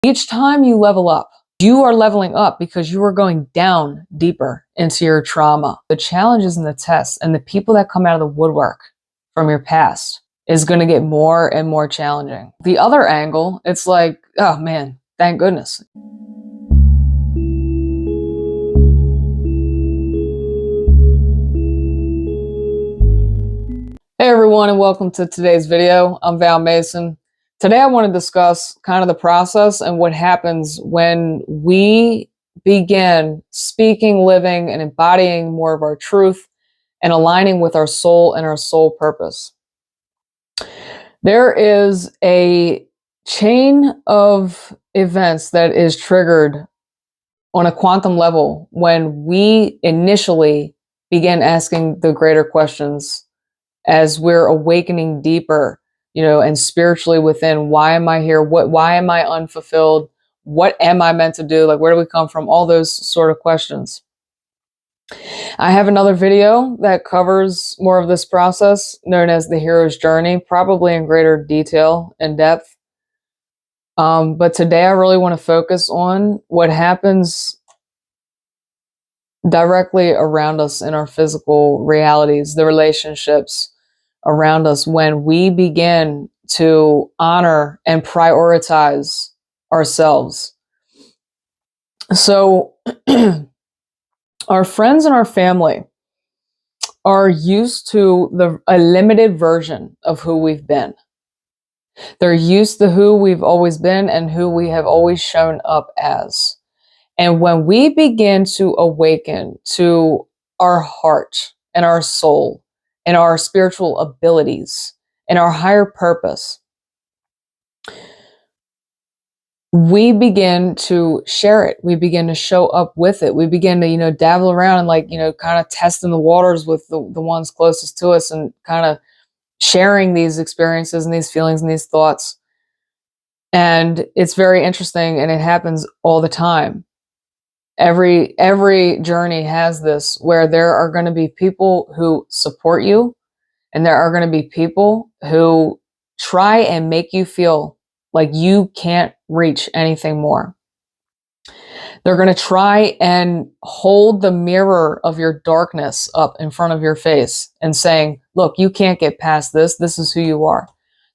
Each time you level up, you are leveling up because you are going down deeper into your trauma. The challenges and the tests and the people that come out of the woodwork from your past is going to get more and more challenging. The other angle, it's like, oh man, thank goodness. Hey everyone, and welcome to today's video. I'm Val Mason. Today I want to discuss kind of the process and what happens when we begin speaking, living, and embodying more of our truth and aligning with our soul and our soul purpose. There is a chain of events that is triggered on a quantum level when we initially begin asking the greater questions as we're awakening deeper, and spiritually within. Why am I here? Why am I unfulfilled? What am I meant to do? Like, where do we come from? All those sort of questions. I have another video that covers more of this process known as the hero's journey, probably in greater detail and depth. But today I really want to focus on what happens directly around us in our physical realities, the relationships around us, when we begin to honor and prioritize ourselves. So our friends and our family are used to a limited version of who we've been. They're used to who we've always been and who we have always shown up as. And when we begin to awaken to our heart and our soul and our spiritual abilities and our higher purpose, we begin to share it. We begin to show up with it. We begin to, dabble around and kind of testing the waters with the ones closest to us and kind of sharing these experiences and these feelings and these thoughts. And it's very interesting, and it happens all the time. Every journey has this, where there are going to be people who support you, and there are going to be people who try and make you feel like you can't reach anything more. They're going to try and hold the mirror of your darkness up in front of your face and saying, look, you can't get past this. This is who you are.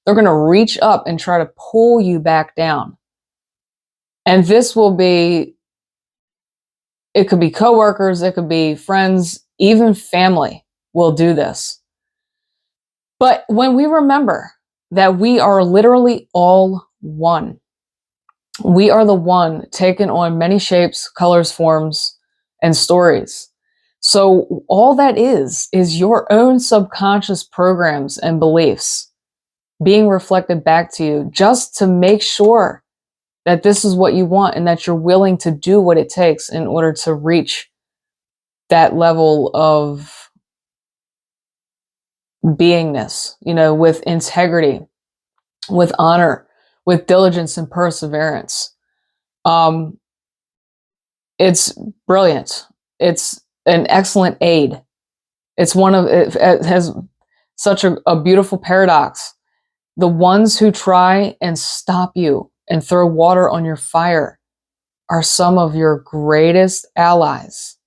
They're going to reach up and try to pull you back down. And this will be, it could be coworkers, it could be friends, even family will do this. But when we remember that we are literally all one, we are the one taken on many shapes, colors, forms, and stories. So all that is your own subconscious programs and beliefs being reflected back to you, just to make sure that this is what you want and that you're willing to do what it takes in order to reach that level of beingness, with integrity, with honor, with diligence and perseverance. It's brilliant. It's an excellent aid. It has such a beautiful paradox. The ones who try and stop you and throw water on your fire are some of your greatest allies.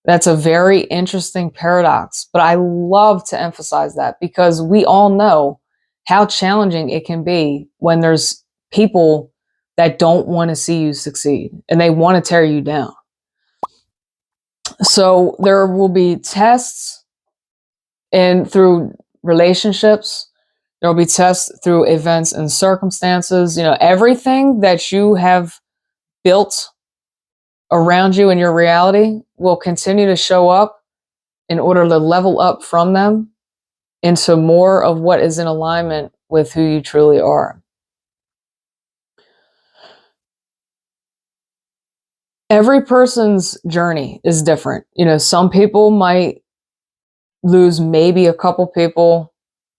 That's a very interesting paradox, but I love to emphasize that because we all know how challenging it can be when there's people that don't want to see you succeed and they want to tear you down. So there will be tests through relationships. There will be tests through events and circumstances. Everything that you have built around you in your reality will continue to show up in order to level up from them into more of what is in alignment with who you truly are. Every person's journey is different. Some people might lose maybe a couple people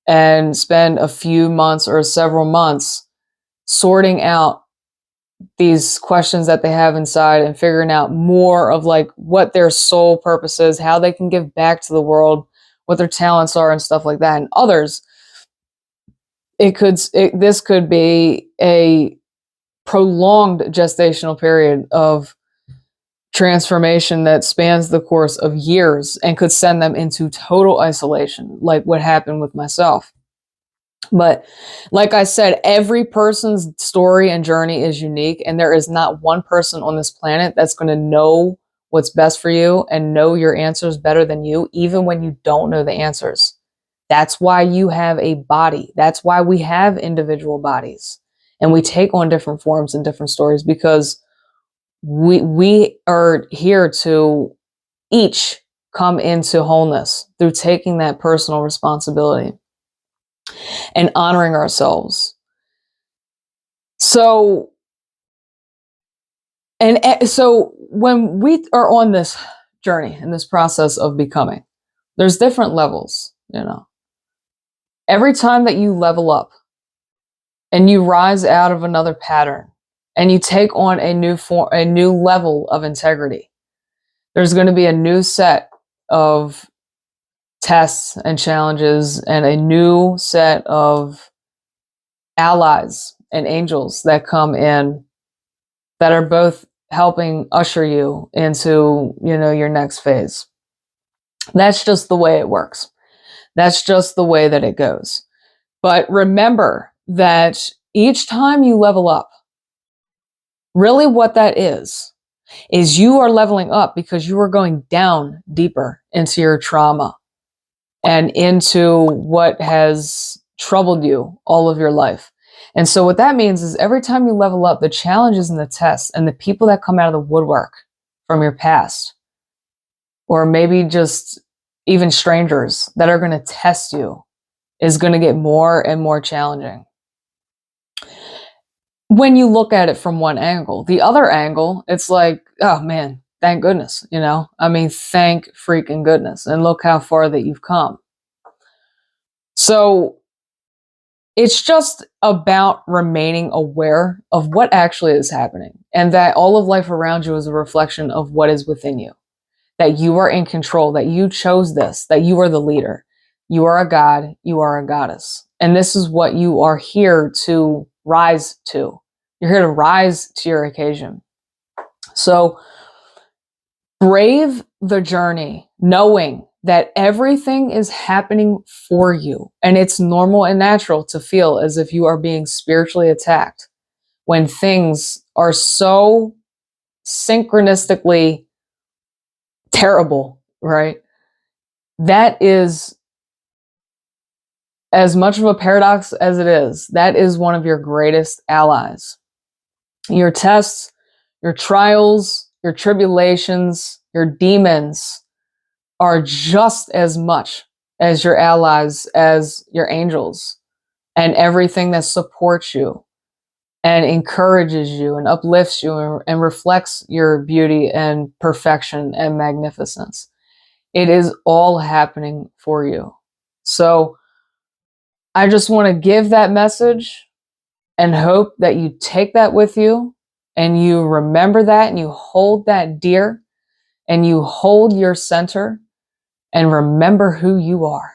and spend a few months or several months sorting out these questions that they have inside and figuring out more of what their soul purpose is, how they can give back to the world, what their talents are and stuff like that. And others, this could be a prolonged gestational period of transformation that spans the course of years and could send them into total isolation, like what happened with myself. But like I said, every person's story and journey is unique, and there is not one person on this planet that's going to know what's best for you and know your answers better than you, even when you don't know the answers. That's why you have a body. That's why we have individual bodies and we take on different forms and different stories, because we are here to each come into wholeness through taking that personal responsibility and honoring ourselves. So, so when we are on this journey, in this process of becoming, there's different levels, you know. Every time that you level up and you rise out of another pattern and you take on a new form, a new level of integrity, there's going to be a new set of tests and challenges and a new set of allies and angels that come in that are both helping usher you into, you know, your next phase. That's just the way it works. That's just the way that it goes. But remember that each time you level up, really what that is you are leveling up because you are going down deeper into your trauma and into what has troubled you all of your life. And so what that means is every time you level up, the challenges and the tests and the people that come out of the woodwork from your past, or maybe just even strangers that are going to test you, is going to get more and more challenging. When you look at it from one angle, the other angle, it's like, oh man, thank goodness, you know? I mean, thank freaking goodness. And look how far that you've come. So it's just about remaining aware of what actually is happening, and that all of life around you is a reflection of what is within you, that you are in control, that you chose this, that you are the leader. You are a god, you are a goddess. And this is what you are here to rise to. You're here to rise to your occasion. So brave the journey, knowing that everything is happening for you. And it's normal and natural to feel as if you are being spiritually attacked when things are so synchronistically terrible, right? That is, as much of a paradox as it is, that is one of your greatest allies. Your tests, your trials, your tribulations, your demons are just as much as your allies, as your angels, and everything that supports you and encourages you and uplifts you and reflects your beauty and perfection and magnificence. It is all happening for you. So I just want to give that message and hope that you take that with you and you remember that and you hold that dear and you hold your center and remember who you are.